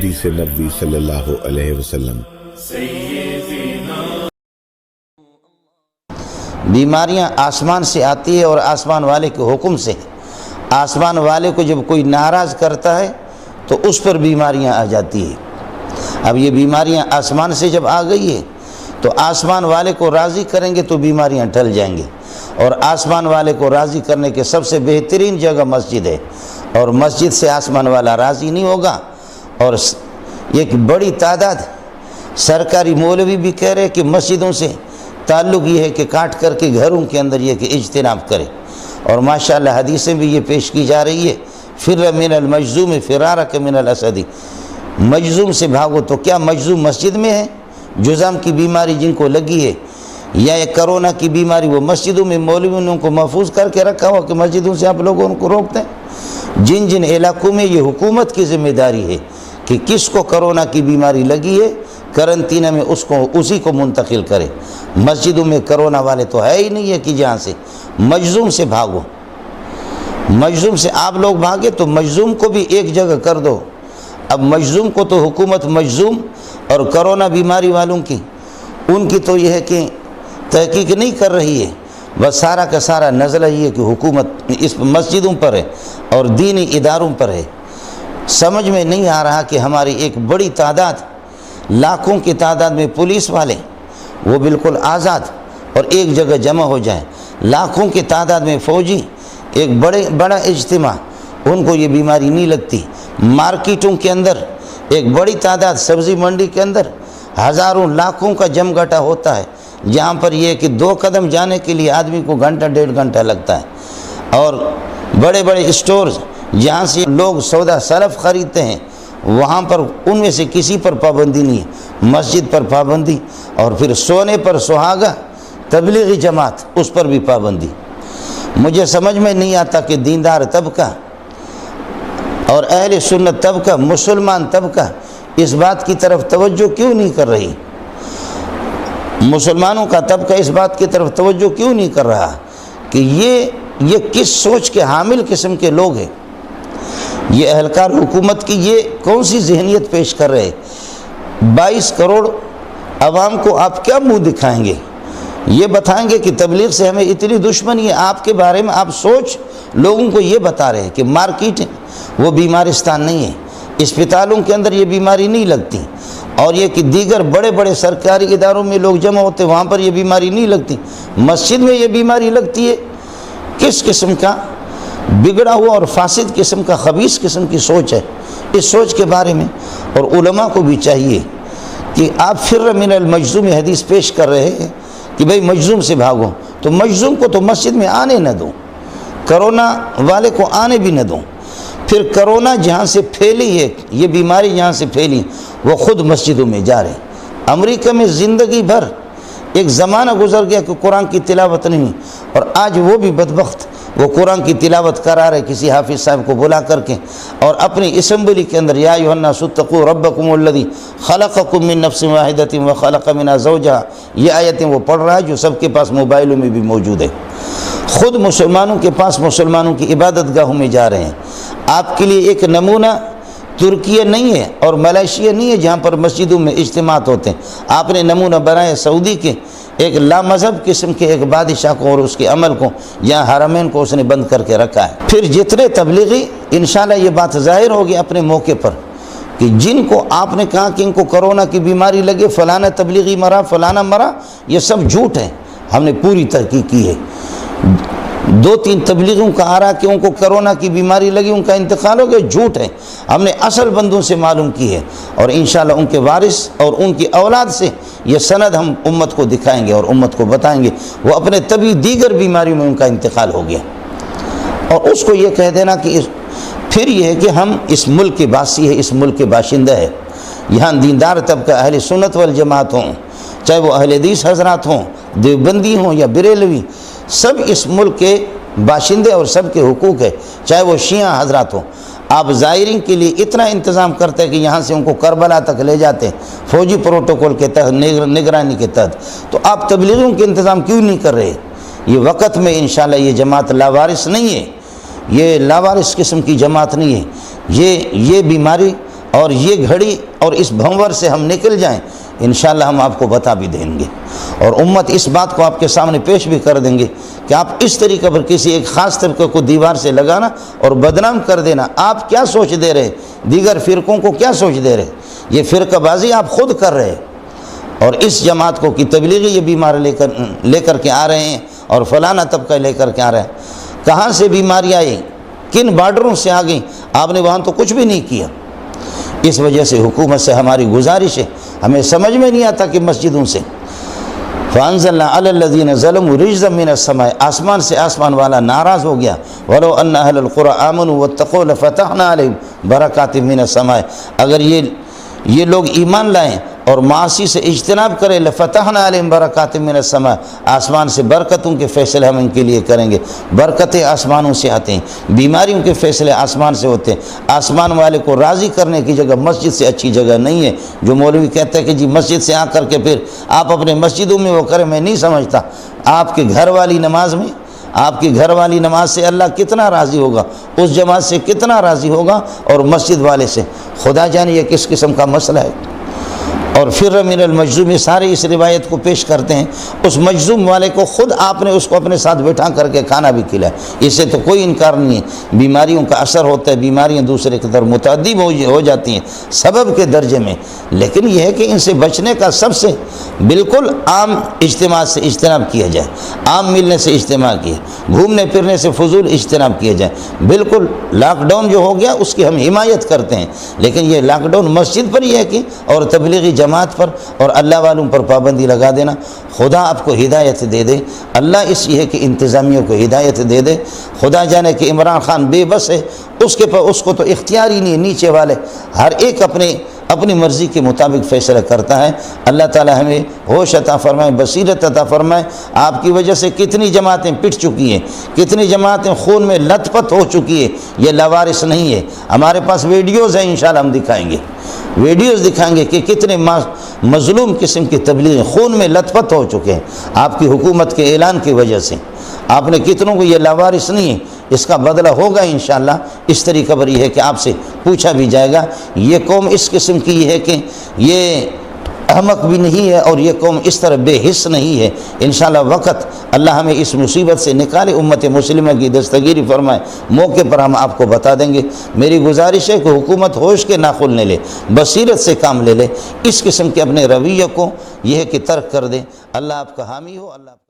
حدیث نبوی صلی اللہ علیہ وسلم۔ بیماریاں آسمان سے آتی ہے اور آسمان والے کے حکم سے۔ آسمان والے کو جب کوئی ناراض کرتا ہے تو اس پر بیماریاں آ جاتی ہیں۔ اب یہ بیماریاں آسمان سے جب آ گئی ہے تو آسمان والے کو راضی کریں گے تو بیماریاں ٹل جائیں گے، اور آسمان والے کو راضی کرنے کے سب سے بہترین جگہ مسجد ہے، اور مسجد سے آسمان والا راضی نہیں ہوگا۔ اور ایک بڑی تعداد سرکاری مولوی بھی کہہ رہے کہ مسجدوں سے تعلق یہ ہے کہ کاٹ کر کے گھروں کے اندر یہ کہ اجتناب کرے، اور ماشاءاللہ حدیثیں بھی یہ پیش کی جا رہی ہے، فر من المجذوم فرارک من الاسد، مجذوم سے بھاگو۔ تو کیا مجذوم مسجد میں ہے؟ جذام کی بیماری جن کو لگی ہے یا یہ کرونا کی بیماری، وہ مسجدوں میں مولویوں نے ان کو محفوظ کر کے رکھا ہوا کہ مسجدوں سے آپ لوگوں کو روکتے ہیں۔ جن جن علاقوں میں یہ حکومت کی ذمہ داری ہے کہ کس کو کرونا کی بیماری لگی ہے قرنطینہ میں اسی کو منتقل کرے۔ مسجدوں میں کرونا والے تو ہے ہی نہیں ہے کہ جہاں سے، مجذوم سے بھاگو۔ مجذوم سے آپ لوگ بھاگے تو مجذوم کو بھی ایک جگہ کر دو۔ اب مجذوم کو تو حکومت مجذوم اور کرونا بیماری والوں کی ان کی تو یہ ہے کہ تحقیق نہیں کر رہی ہے، بس سارا کا سارا نزلہ یہ ہے کہ حکومت اس مسجدوں پر ہے اور دینی اداروں پر ہے۔ سمجھ میں نہیں آ رہا کہ ہماری ایک بڑی تعداد، لاکھوں کی تعداد میں پولیس والے وہ بالکل آزاد اور ایک جگہ جمع ہو جائیں، لاکھوں کی تعداد میں فوجی، ایک بڑا اجتماع، ان کو یہ بیماری نہیں لگتی۔ مارکیٹوں کے اندر ایک بڑی تعداد، سبزی منڈی کے اندر ہزاروں لاکھوں کا جم گھٹا ہوتا ہے، جہاں پر یہ کہ 2 قدم جانے کے لیے آدمی کو گھنٹہ 1.5 گھنٹہ لگتا ہے، اور بڑے بڑے اسٹورز جہاں سے لوگ سودا سلف خریدتے ہیں وہاں پر ان میں سے کسی پر پابندی نہیں ہے، مسجد پر پابندی، اور پھر سونے پر سہاگا تبلیغی جماعت اس پر بھی پابندی۔ مجھے سمجھ میں نہیں آتا کہ دیندار طبقہ اور اہل سنت طبقہ، مسلمان طبقہ اس بات کی طرف توجہ کیوں نہیں کر رہی؟ مسلمانوں کا طبقہ اس بات کی طرف توجہ کیوں نہیں کر رہا کہ یہ کس سوچ کے حامل قسم کے لوگ ہیں؟ یہ اہلکار حکومت کی یہ کون سی ذہنیت پیش کر رہے؟ 22 کروڑ عوام کو آپ کیا منہ دکھائیں گے؟ یہ بتائیں گے کہ تبلیغ سے ہمیں اتنی دشمنی ہے؟ آپ کے بارے میں آپ سوچ لوگوں کو یہ بتا رہے ہیں کہ مارکیٹ وہ بیمارستان نہیں ہے، اسپتالوں کے اندر یہ بیماری نہیں لگتی، اور یہ کہ دیگر بڑے بڑے سرکاری اداروں میں لوگ جمع ہوتے وہاں پر یہ بیماری نہیں لگتی، مسجد میں یہ بیماری لگتی ہے۔ کس قسم کا بگڑا ہوا اور فاسد قسم کا، خبیث قسم کی سوچ ہے؟ اس سوچ کے بارے میں اور علماء کو بھی چاہیے کہ آپ فر من المجذوم حدیث پیش کر رہے ہیں کہ بھئی مجذوم سے بھاگو، تو مجذوم کو تو مسجد میں آنے نہ دو، کرونا والے کو آنے بھی نہ دو۔ پھر کرونا جہاں سے پھیلی ہے، یہ بیماری جہاں سے پھیلی وہ خود مسجدوں میں جا رہے ہیں۔ امریکہ میں زندگی بھر ایک زمانہ گزر گیا کہ قرآن کی تلاوت نہیں، اور آج وہ بھی بدبخت وہ قرآن کی تلاوت کرا رہے کسی حافظ صاحب کو بلا کر کے، اور اپنی اسمبلی کے اندر یا ایھا الناس اتقوا ربکم الذی خلقکم من نفس واحدۃ وخلق منھا زوجھا، یہ آیتیں وہ پڑھ رہا ہے جو سب کے پاس موبائلوں میں بھی موجود ہے۔ خود مسلمانوں کے پاس مسلمانوں کی عبادت گاہوں میں جا رہے ہیں۔ آپ کے لیے ایک نمونہ ترکیہ نہیں ہے اور ملائیشیا نہیں ہے جہاں پر مسجدوں میں اجتماعات ہوتے ہیں، آپ نے نمونہ بنایا سعودی کے ایک لامذہب قسم کے ایک بادشاہ کو اور اس کے عمل کو، جہاں حرمین کو اس نے بند کر کے رکھا ہے۔ پھر جتنے تبلیغی، انشاءاللہ یہ بات ظاہر ہوگی اپنے موقع پر کہ جن کو آپ نے کہا کہ ان کو کرونا کی بیماری لگے، فلانا تبلیغی مرا، فلانا مرا، یہ سب جھوٹ ہے۔ ہم نے پوری تحقیق کی ہے، 2-3 تبلیغوں کا آ رہا کہ ان کو کرونا کی بیماری لگی، ان کا انتقال ہو گیا، جھوٹ ہے۔ ہم نے اصل بندوں سے معلوم کی ہے، اور انشاءاللہ ان کے وارث اور ان کی اولاد سے یہ سند ہم امت کو دکھائیں گے اور امت کو بتائیں گے وہ اپنے طبی دیگر بیماریوں میں ان کا انتقال ہو گیا۔ اور اس کو یہ کہہ دینا کہ پھر یہ ہے کہ ہم اس ملک کے باسی ہے، اس ملک کے باشندہ ہے، یہاں دیندار طبقہ اہل سنت والجماعت ہوں، چاہے وہ اہل حدیث حضرات ہوں، دیوبندی ہوں یا بریلوی، سب اس ملک کے باشندے اور سب کے حقوق ہے، چاہے وہ شیعہ حضرات ہوں۔ آپ زائرین کے لیے اتنا انتظام کرتے ہیں کہ یہاں سے ان کو کربلا تک لے جاتے ہیں فوجی پروٹوکول کے تحت، نگرانی کے تحت، تو آپ تبلیغیوں کے انتظام کیوں نہیں کر رہے؟ یہ وقت میں انشاءاللہ یہ جماعت لاوارث نہیں ہے، یہ لاوارث قسم کی جماعت نہیں ہے، یہ بیماری اور یہ گھڑی اور اس بھنور سے ہم نکل جائیں، انشاءاللہ ہم آپ کو بتا بھی دیں گے، اور امت اس بات کو آپ کے سامنے پیش بھی کر دیں گے کہ آپ اس طریقے پر کسی ایک خاص طبقے کو دیوار سے لگانا اور بدنام کر دینا، آپ کیا سوچ دے رہے، دیگر فرقوں کو کیا سوچ دے رہے؟ یہ فرقہ بازی آپ خود کر رہے، اور اس جماعت کو کی تبلیغی یہ بیمار لے کر کے آ رہے ہیں، اور فلانا طبقہ لے کر کے آ رہے ہیں۔ کہاں سے بیماریاں آئی، کن بارڈروں سے آ گئیں؟ آپ نے وہاں تو کچھ بھی نہیں کیا۔ اس وجہ سے حکومت سے ہماری گزارش ہے، ہمیں سمجھ میں نہیں آتا کہ مسجدوں سے فَأَنزَلْنَا عَلَى الَّذِينَ ظَلَمُوا رِجْزًا مِّنَ السَّمَاءِ، آسمان سے آسمان والا ناراض ہو گیا، وَلَوْ أَنَّ أَهْلَ الْقُرَىٰ آمَنُوا وَاتَّقَوْا لَفَتَحْنَا عَلَيْهِمْ بَرَكَاتٍ مِّنَ السَّمَاءِ، اگر یہ لوگ ایمان لائیں اور معاصی سے اجتناب کریں، لَفَتَحْنَا عَلَيْهِمْ بَرَكَاتٍ مِّنَ السَّمَاءِ، آسمان سے برکتوں کے فیصلے ہم ان کے لیے کریں گے۔ برکتیں آسمانوں سے آتے ہیں، بیماریوں کے فیصلے آسمان سے ہوتے ہیں۔ آسمان والے کو راضی کرنے کی جگہ مسجد سے اچھی جگہ نہیں ہے۔ جو مولوی کہتا ہے کہ جی مسجد سے آ کر کے پھر آپ اپنے مسجدوں میں وہ کریں، میں نہیں سمجھتا۔ آپ کے گھر والی نماز میں، آپ کی گھر والی نماز سے اللہ کتنا راضی ہوگا، اس جماعت سے کتنا راضی ہوگا، اور مسجد والے سے خدا جانے یہ کس قسم کا مسئلہ ہے۔ اور فر من المجذوم، سارے اس روایت کو پیش کرتے ہیں، اس مجذوم والے کو خود آپ نے اس کو اپنے ساتھ بٹھا کر کے کھانا بھی کھلایا، اس سے تو کوئی انکار نہیں ہے۔ بیماریوں کا اثر ہوتا ہے، بیماریاں دوسرے کی طرف متعدی ہو جاتی ہیں سبب کے درجے میں، لیکن یہ ہے کہ ان سے بچنے کا سب سے بالکل عام اجتماع سے اجتناب کیا جائے، عام ملنے سے اجتماع کیے، گھومنے پھرنے سے فضول اجتناب کیا جائے۔ بالکل لاک ڈاؤن جو ہو گیا اس کی ہم حمایت کرتے ہیں، لیکن یہ لاک ڈاؤن مسجد پر ہی ہے کہ اور تبلیغی جماعت پر اور اللہ والوں پر پابندی لگا دینا۔ خدا آپ کو ہدایت دے دے، اللہ اس یہ ہے کہ انتظامیہ کو ہدایت دے دے۔ خدا جانے کہ عمران خان بے بس ہے، اس کو تو اختیار ہی نہیں، نیچے والے ہر ایک اپنی مرضی کے مطابق فیصلہ کرتا ہے۔ اللہ تعالی ہمیں ہوش عطا فرمائے، بصیرت عطا فرمائے۔ آپ کی وجہ سے کتنی جماعتیں پٹ چکی ہیں، کتنی جماعتیں خون میں لت پت ہو چکی ہے، یہ لاوارث نہیں ہے۔ ہمارے پاس ویڈیوز ہیں، انشاءاللہ ہم دکھائیں گے، ویڈیوز دکھائیں گے کہ کتنے مظلوم قسم کی تبلیغ خون میں لت پت ہو چکے ہیں آپ کی حکومت کے اعلان کی وجہ سے۔ آپ نے کتنوں کو، یہ لاوارث نہیں ہے، اس کا بدلہ ہوگا انشاءاللہ۔ اس طریقہ پر یہ ہے کہ آپ سے پوچھا بھی جائے گا۔ یہ قوم اس قسم کی ہے کہ یہ احمق بھی نہیں ہے، اور یہ قوم اس طرح بے حس نہیں ہے۔ انشاءاللہ وقت اللہ ہمیں اس مصیبت سے نکالے، امت مسلمہ کی دستگیری فرمائے، موقع پر ہم آپ کو بتا دیں گے۔ میری گزارش ہے کہ حکومت ہوش کے ناخن لے لے، بصیرت سے کام لے لے، اس قسم کے اپنے رویے کو یہ ہے کہ ترک کر دے۔ اللہ آپ کا حامی ہو، اللہ